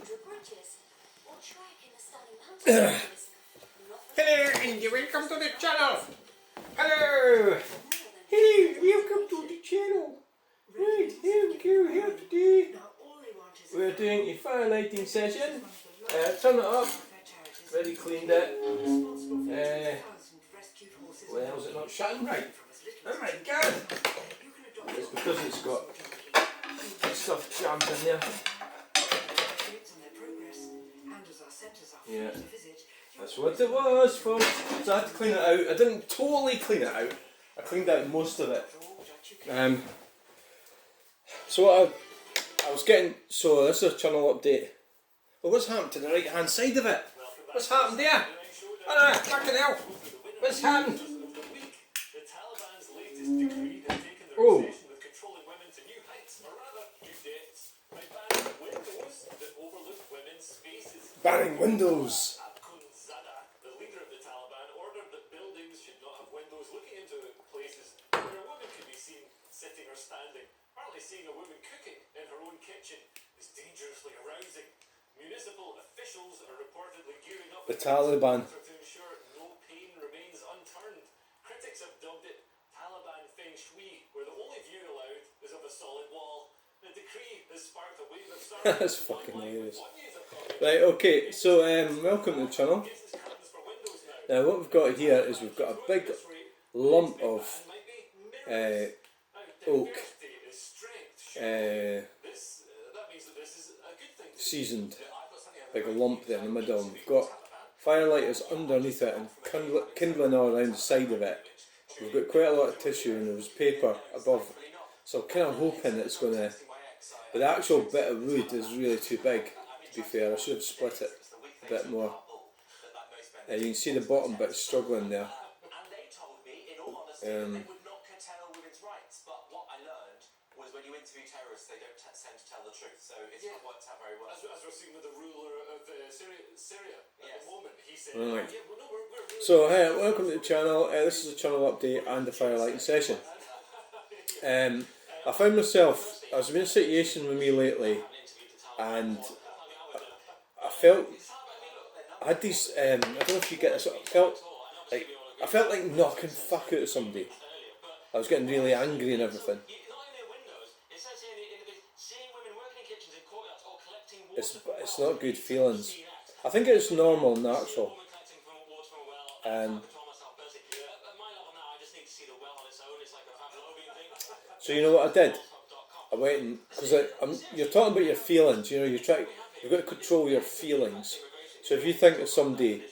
Hello and welcome to the channel. Hello. Hello, welcome to the channel. Right, here we go. Here today we're doing a fire lighting session. Turn it up. Already cleaned it. Well, is it not shutting right? Oh my god! It's because it's got stuff jammed in there. Yeah, that's what it was, folks. So I had to clean it out. I didn't totally clean it out. I cleaned out most of it. So what I was getting. So this is a channel update. Well, what's happened to the right hand side of it? What's happened there? Oh no, fucking hell! What's happened? Oh. Banning windows. The leader of the Taliban ordered that buildings should not have windows looking into places where a woman could be seen sitting or standing. Apparently seeing a woman cooking in her own kitchen is dangerously arousing. Municipal officials are reportedly gearing up the Taliban to ensure no pain remains unturned. Critics have dubbed it Taliban Feng Shui, where the only view allowed is of a solid wall. The decree has sparked a wave of That's fucking hilarious. Right, okay, so welcome to the channel. Now what we've got here is we've got a big lump of oak, seasoned, like a lump there in the middle, and we've got firelighters underneath it and kindling all around the side of it. We've got quite a lot of tissue and there's paper above, so I'm kind of hoping it's going to, but the actual bit of wood is really too big, to be fair. I should have split it a bit more. You can see the bottom bit struggling there. When you interview terrorists, they don't tend to tell the truth, so it's not worked out very well. As we're seeing with the ruler of Syria at the moment, he said, right. Yeah, well, no, we're So, hey, welcome to the channel. This is a channel update and a firelighting session. I found myself, I was in a situation with me lately, and I felt, I had these, I don't know if you get this, I felt like knocking fuck out of somebody. I was getting really angry and everything. It's not good feelings. I think it's normal, natural. So you know what I did? I went and, because you're talking about your feelings, you know, you've got to control your feelings. So if you think of somebody,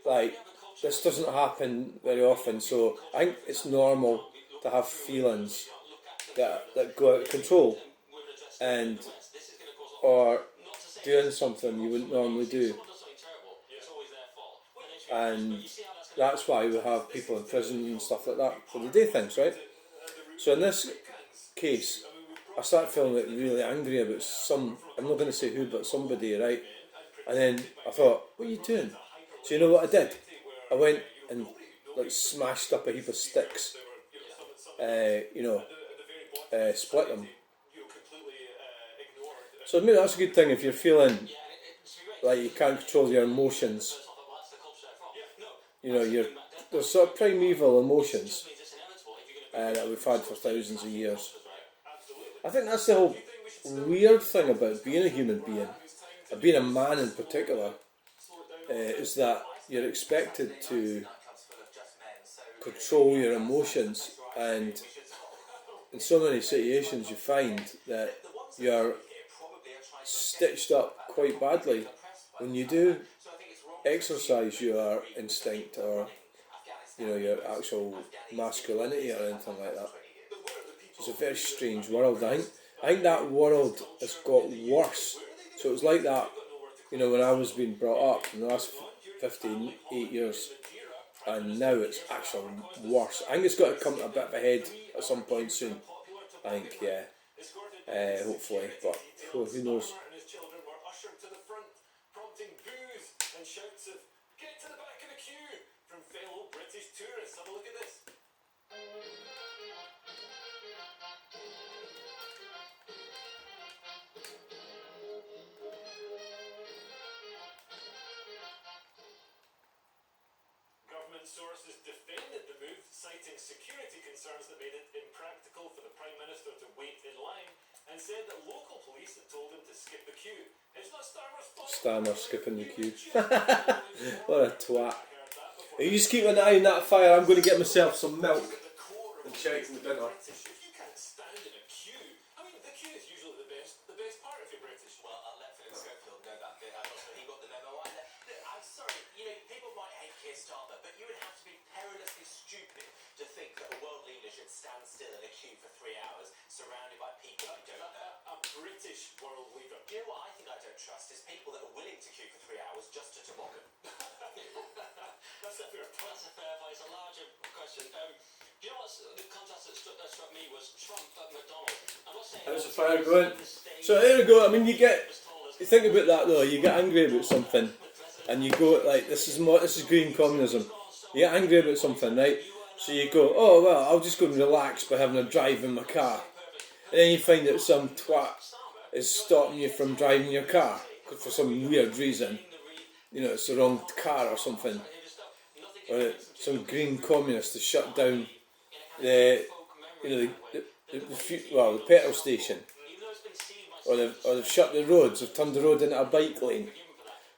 like, this doesn't happen very often, so I think it's normal to have feelings that go out of control, and or doing something you wouldn't normally do, and that's why we have people in prison and stuff like that for the day things, right? So in this case, I started feeling like really angry about I'm not going to say who, but somebody, right? And then I thought, what are you doing? So you know what I did? I went and like smashed up a heap of sticks, split them. So maybe that's a good thing if you're feeling like you can't control your emotions. You know, there's sort of primeval emotions that we've had for thousands of years. I think that's the whole weird thing about being a human being, and being a man in particular, is that you're expected to control your emotions, and in so many situations you find that you're stitched up quite badly when you do exercise your instinct or your actual masculinity or anything like that. It's a very strange world. I think that world has got worse. So it was like that, when I was being brought up in the last 58 years, and now it's actually worse. I think it's got to come to a bit of a head at some point soon. I think, yeah. Hopefully, but who knows? Shouts of "Get to the back of the queue" from fellow British tourists. Have a look at this. sources defended the move, citing security concerns that made it impractical for the Prime Minister to wait in line, and said that local police had told him to skip the queue. It's not Starmer's fault. Starmer skipping the queue. What a twat. You just keep an eye on that fire. I'm going to get myself some milk and check the dinner. If you can't stand in a queue, I mean, the queue is usually the best part if you're British. Well, I'll let Philip Schofield know that bit. He got the memo. I'm sorry, people might hate Keir Starmer, but you would have to be perilously stupid to think that a world leader should stand still in a queue for 3 hours, surrounded by people who don't know. A British world leader. You know what I think I don't trust is people that are willing to queue for 3 hours just to toboggan. That's a fair point. That's a fair point. It's a larger question. Do you know what's the contrast that struck me was Trump at McDonald's. I'm not saying. How's the fire going? So there we go. I mean, you think about that though. You get angry about something, and you go like, this is green communism. You get angry about something, right? So you go, oh well, I'll just go and relax by having a drive in my car, and then you find that some twat is stopping you from driving your car for some weird reason. It's the wrong car or something, or some green communist has shut down the petrol station, or they've shut the roads, they've turned the road into a bike lane.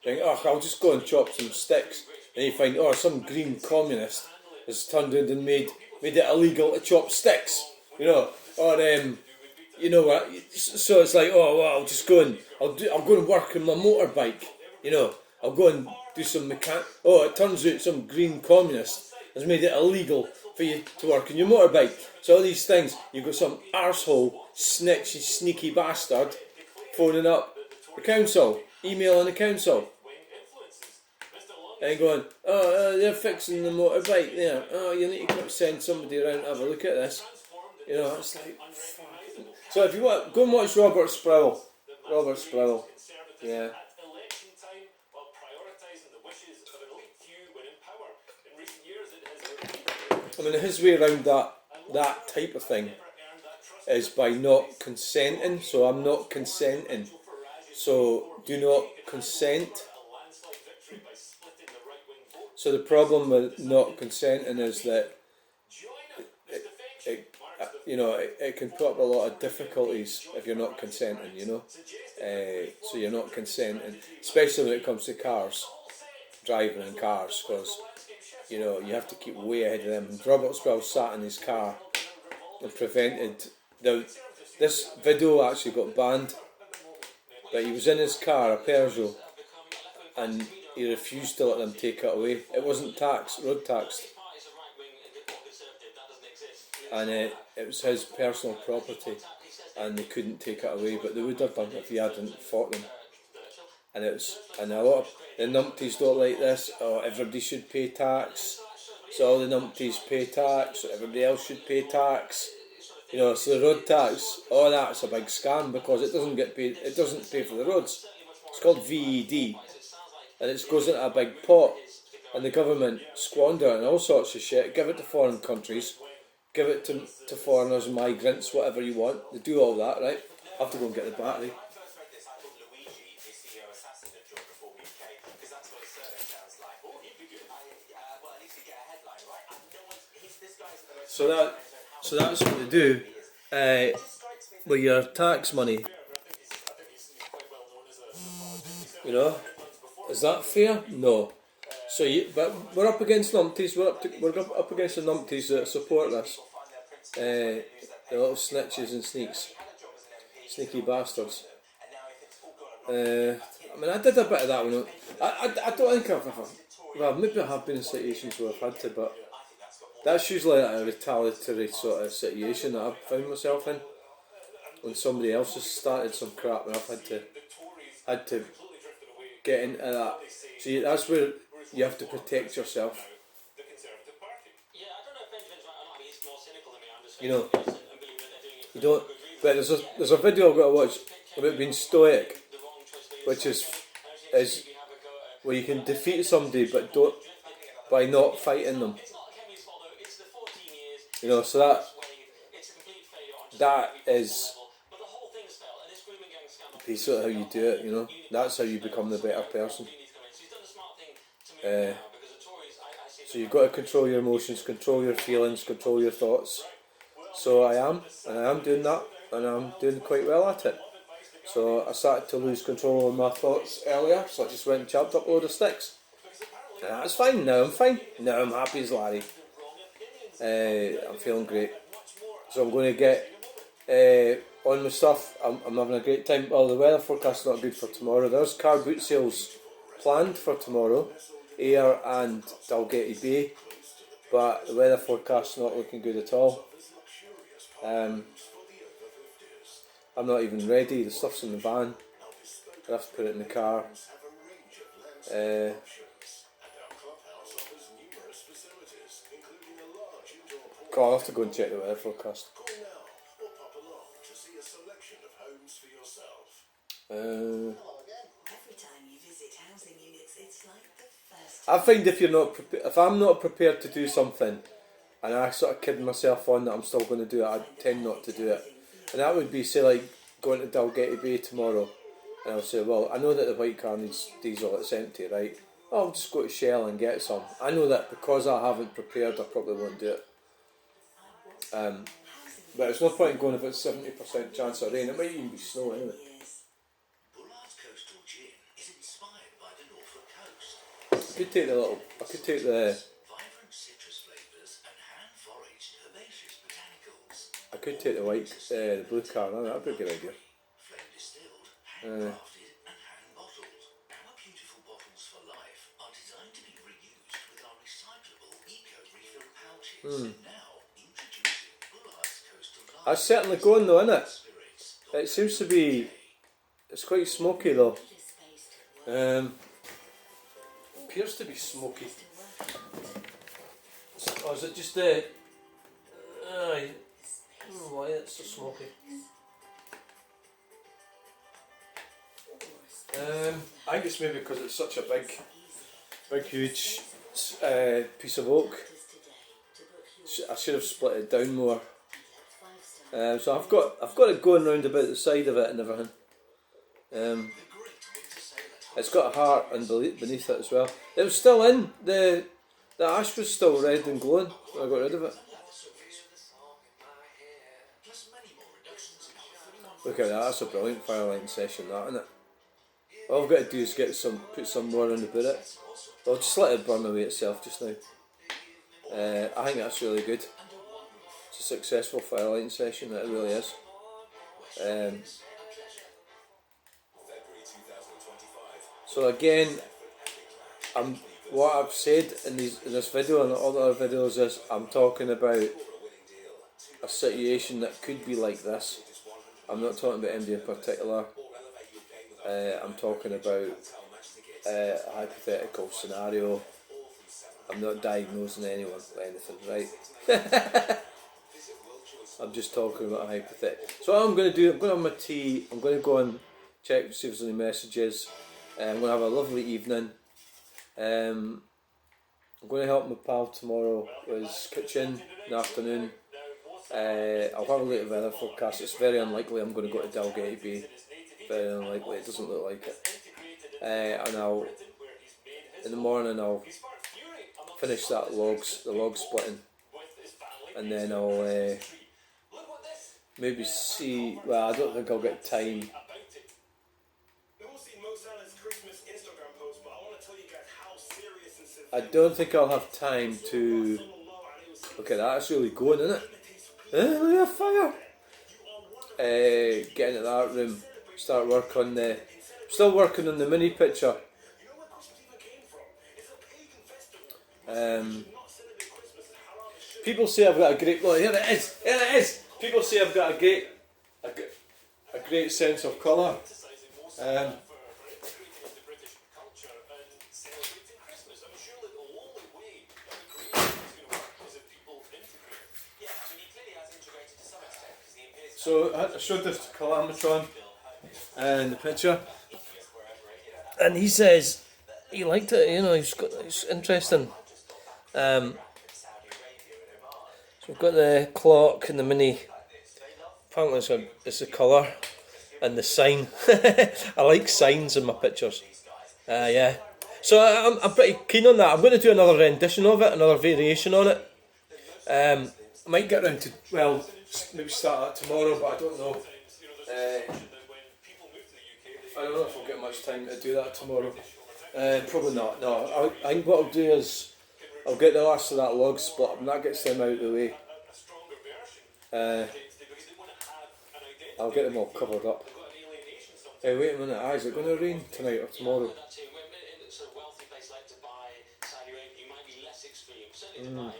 You think, oh, I'll just go and chop some sticks, and you find, oh, some green communist has turned around and made it illegal to chop sticks, or so it's like, oh well, I'll just go and I'll go and work on my motorbike, I'll go and do some oh, it turns out some green communist has made it illegal for you to work on your motorbike. So all these things, you've got some arsehole, snitchy, sneaky bastard phoning up the council, emailing the council, and going, oh, they're fixing the motorbike there. Oh, you need to send somebody around to have a look at this. It's like, fuck. So if you want, go and watch Robert Sproul. Yeah. I mean, his way around that type of thing is by not consenting. So I'm not consenting. So do not consent. So the problem with not consenting is that it can put up a lot of difficulties if you're not consenting, so you're not consenting, especially when it comes to cars, driving in cars, because you have to keep way ahead of them. And Robert Sproul sat in his car and prevented this video actually got banned, but he was in his car, a Peugeot, and he refused to let them take it away. It wasn't road taxed, and it was his personal property, and they couldn't take it away, but they would have done if he hadn't fought them. And a lot of the numpties don't like this. Oh, everybody should pay tax, so all the numpties pay tax, so everybody else should pay tax. So the road tax, that's a big scam because it doesn't get paid. It doesn't pay for the roads. It's called VED, and it goes into a big pot, and the government squander it and all sorts of shit. Give it to foreign countries, give it to foreigners, migrants, whatever you want. They do all that, right? I have to go and get the battery. So that's what they do with your tax money. Is that fair? No. But we're up against numpties. We're up against the numpties that support this. The little snitches and sneaky bastards. I mean, I did a bit of that one. I don't think maybe I have been in situations where I've had to, but that's usually a retaliatory sort of situation that I've found myself in, when somebody else has started some crap and I've had to get into that. See, that's where you have to protect yourself. You don't. But there's a video I've got to watch about being stoic, which is where you can defeat somebody but don't by not fighting them. So that is sort of how you do it. So you've got to control your emotions, control your feelings, control your thoughts. So I am doing that, and I'm doing quite well at it. So I started to lose control of my thoughts earlier, so I just went and chopped up a load of sticks. And that's fine, now I'm fine. Now I'm happy as Larry. I'm feeling great. So I'm going to get on with stuff. I'm having a great time. Well, the weather forecast's not good for tomorrow. There's car boot sales planned for tomorrow, Ayr and Dalgety Bay, but the weather forecast's not looking good at all. I'm not even ready. The stuff's in the van. I have to put it in the car. I'll have to go and check the weather forecast. I find if I'm not prepared to do something, and I sort of kid myself on that I'm still going to do it, I tend not to do it. And that would be, say, like going to Dalgety Bay tomorrow, and I'll say, well, I know that the white car needs diesel, it's empty, right? I'll just go to Shell and get some. I know that because I haven't prepared, I probably won't do it. But it's no point in going if it's 70% chance of rain. It might even be snow anyway. I could take the white, the blue car. No, that'd be a good idea. That's certainly going though, isn't it? It seems to be. It's quite smoky though. Appears to be smoky. Or is it just the? I don't know why it's so smoky. I think it's maybe because it's such a big, huge piece of oak. I should have split it down more. So I've got it going round about the side of it and everything. It's got a heart beneath it as well. It was still in, the ash was still red and glowing when I got rid of it. Look at that, that's a brilliant firelighting session, that, isn't it? All I've got to do is put some more on about it. I'll just let it burn away itself just now. I think that's really good. It's a successful firelighting session, it really is. So again, what I've said in this video and all the other videos is I'm talking about a situation that could be like this. I'm not talking about anybody in particular. I'm talking about a hypothetical scenario. I'm not diagnosing anyone with anything, right? I'm just talking about a hypothetical. So what I'm going to do, I'm going to have my tea, I'm going to go and check, see if there's any messages. I'm going to have a lovely evening. I'm going to help my pal tomorrow with his kitchen in the afternoon. I'll have a look at the weather forecast. It's very unlikely I'm going to go to Dalgety Bay. Very unlikely, it doesn't look like it. And in the morning I'll finish the log splitting. And then I'll maybe see, well, I don't think I'll get time. I don't think I'll have time to. Look at that, it's really going, isn't it? Look at that fire! Get into that room, start work on still working on the mini picture. People say I've got a great. Look, here it is! People say I've got a great sense of colour. So I showed this to Calamatron in the picture, and he says he liked it. You know, it's interesting. So we've got the clock and the mini. Apparently, it's a colour and the sign. I like signs in my pictures. Yeah. So I'm pretty keen on that. I'm going to do another rendition of it, another variation on it. I might get around to, well, maybe start that tomorrow, but I don't know. I don't know if I'll get much time to do that tomorrow. Probably not. No, I think what I'll do is I'll get the last of that log split when that gets them out of the way. I'll get them all covered up. Hey, wait a minute, is it going to rain tonight or tomorrow? The north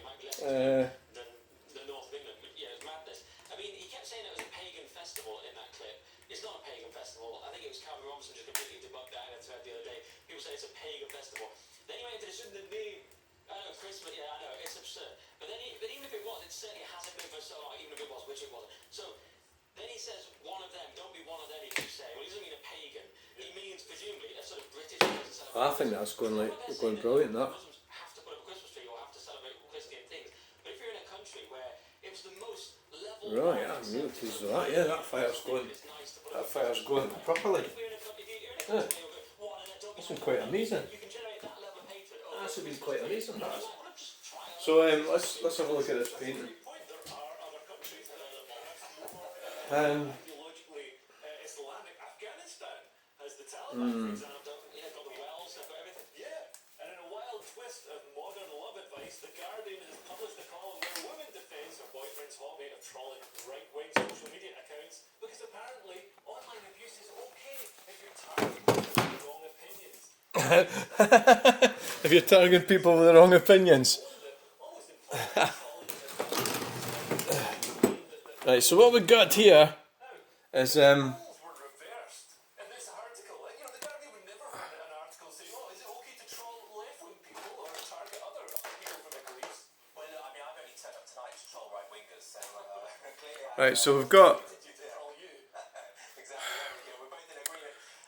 of England. Yeah, it's madness. I mean, he kept saying it was a pagan festival in that clip. It's not a pagan festival. I think it was Calvin Robinson just completely debunked that in a thread the other day. People say it's a pagan festival. Then he went into this in the name. I know, Christmas, yeah, I know, it's absurd. But even if it was, it certainly hasn't been for so long, even if it was, which it wasn't. So then he says, one of them, don't be one of them, he keeps saying. Well, he doesn't mean a pagan. He means, presumably, a sort of British person. I think that's going brilliant, that. Muslims have to put up a Christmas tree or have to celebrate Christian things. But if you're in a country where it was the most level... Right, yeah, I'm really pleased with that. Yeah, that fire's going properly. Yeah. That's been quite amazing. That's been quite amazing, that is. So let's have a look at this painting. Archaeologically Islamic Afghanistan has the Taliban, for example, got the wells, they've got everything. Yeah, and in a wild twist of modern love advice, The Guardian has published a column where a woman defends her boyfriend's hobby of trolling right-wing social media accounts because apparently online abuse is okay if you're targeting people with the wrong opinions. If you're targeting people with the wrong opinions. Right, so what we got here is Were reversed in this article. You know, The Guardian would never write an article saying, "Oh, is it okay to troll left-wing people or target other people from the police?" Well, look, I mean, I've only turned up tonight to troll right-wingers, so clearly. right. So we've got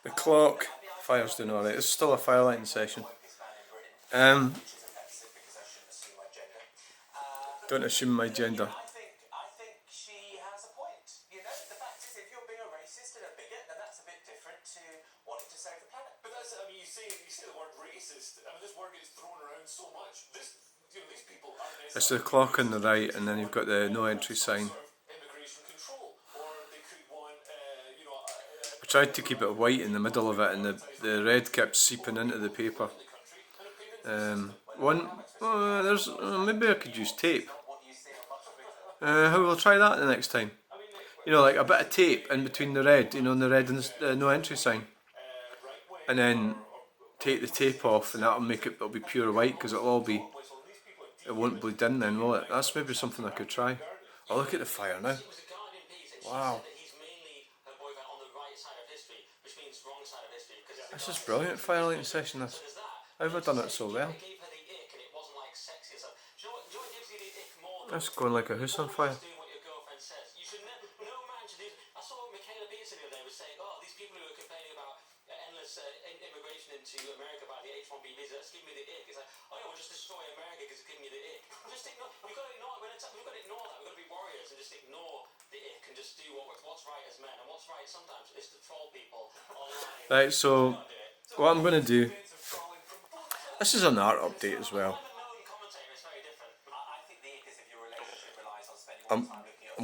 the clock. Fire's doing all right. It's still a firelighting session. Don't assume my gender. I think she has a point. You know, the fact is, if you're being a racist and a bigot, then that's a bit different to wanting to save the planet. But that's, I mean, you say the word racist. I mean, this word gets thrown around so much. These people aren't. It's the clock on the right, and then you've got the no entry sign. Immigration control, or they could want, I tried to keep it white in the middle of it, and the red kept seeping into the paper. Maybe I could use tape. How will I try that the next time? You know, like a bit of tape in between the red, you know, and the red and the no entry sign. And then take the tape off, and it'll be pure white, because it won't bleed in then, will it? That's maybe something I could try. Oh, look at the fire now. Wow. This is brilliant firelighting session, this. How have I done it so well? That's going like a house on fire. I saw Michaela Peterson the other day was saying, "Oh, these people who are complaining about endless immigration into America by the H-1B visa, it's giving me the ick." It's like, "Oh yeah, we'll just destroy America because it's giving you the ick." Just ignore. We've got to ignore. We've got to ignore that. We've got to be warriors and just ignore the ick and just do what's right as men. And what's right sometimes is to troll people online. Right, so what I'm going to do. This is an art update as well. I'm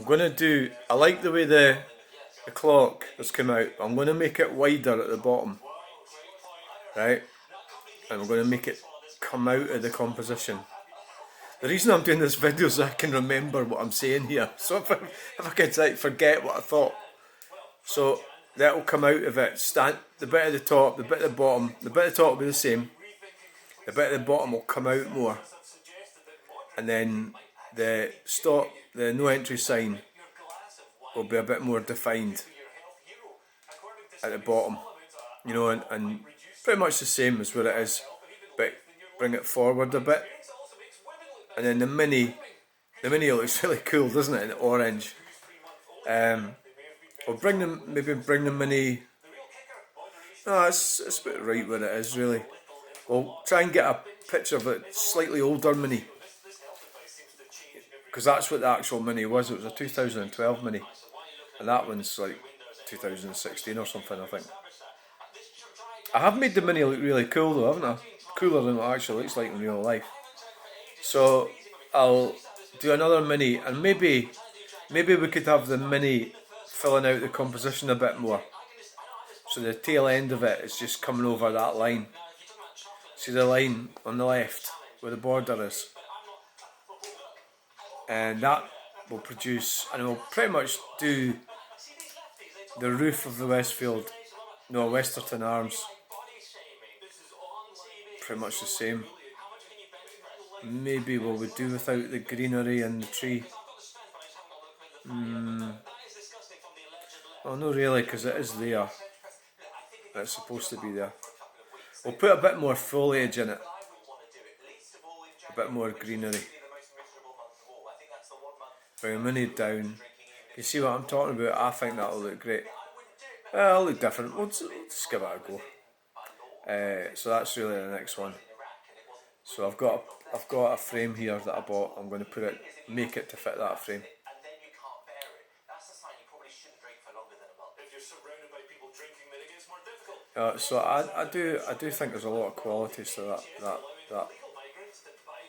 going to do, I like the way the clock has come out. I'm going to make it wider at the bottom, right, and I'm going to make it come out of the composition. The reason I'm doing this video is so I can remember what I'm saying here, so if I could like forget what I thought, so that will come out of it. The bit at the top, the bit at the bottom, the bit at the top will be the same, the bit at the bottom will come out more, and then the no entry sign will be a bit more defined at the bottom, you know, and pretty much the same as what it is, but bring it forward a bit. And then the mini looks really cool, doesn't it, in orange. We'll bring the mini. No, it's about right where it is, really. We'll try and get a picture of a slightly older mini, because that's what the actual mini was. It was a 2012 mini, and that one's like 2016 or something, I think. I have made the mini look really cool though, haven't I? cooler than what it actually looks like in real life. So I'll do another mini, and maybe we could have the mini filling out the composition a bit more. So the tail end of it is just coming over that line. See the line on the left where the border is, and that will produce, and it will pretty much do the roof of the Westfield, no, Westerton Arms, pretty much the same. Maybe what we do without the greenery and the tree. Well, no really, because it is there. It's supposed to be there. We'll put a bit more foliage in it. A bit more greenery. Bring a mini down. You see what I'm talking about? I think that'll look great. It'll look different. We'll just give it a go. So that's really the next one. So I've got a frame here that I bought. I'm going to make it to fit that frame. So I do think there's a lot of qualities to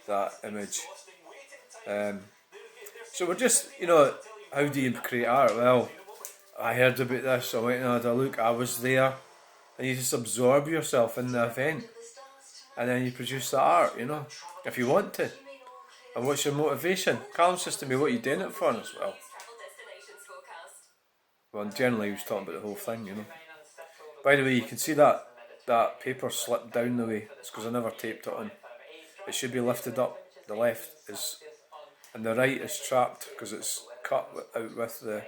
that image. So we're just, how do you create art? Well, I heard about this, I went and had a look, I was there, and you just absorb yourself in the event, and then you produce the art, if you want to. And what's your motivation? Callum says to me, what are you doing it for? As well, generally he was talking about the whole thing, By the way, you can see that paper slipped down the way. It's because I never taped it on. It should be lifted up. The left is, and the right is trapped because it's cut out with the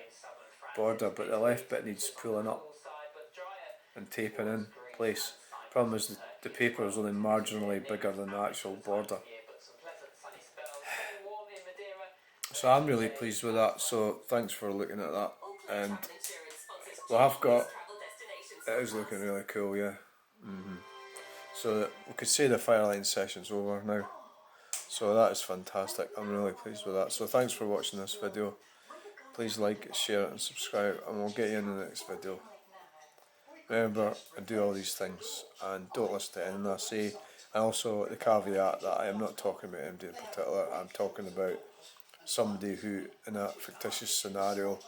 border, but the left bit needs pulling up and taping in place. Problem is the paper is only marginally bigger than the actual border. So I'm really pleased with that, so thanks for looking at that. And it is looking really cool, yeah. So we could say the Fireline session's over now. So that is fantastic. I'm really pleased with that. So thanks for watching this video. Please like it, share it and subscribe, and we'll get you in the next video. Remember, I do all these things and don't listen to anything I say. And also the caveat that I am not talking about anybody in particular. I'm talking about somebody who, in a fictitious scenario,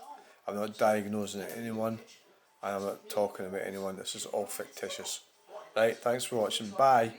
I'm not diagnosing anyone. I'm not talking about anyone. This is all fictitious. Right, thanks for watching. Bye.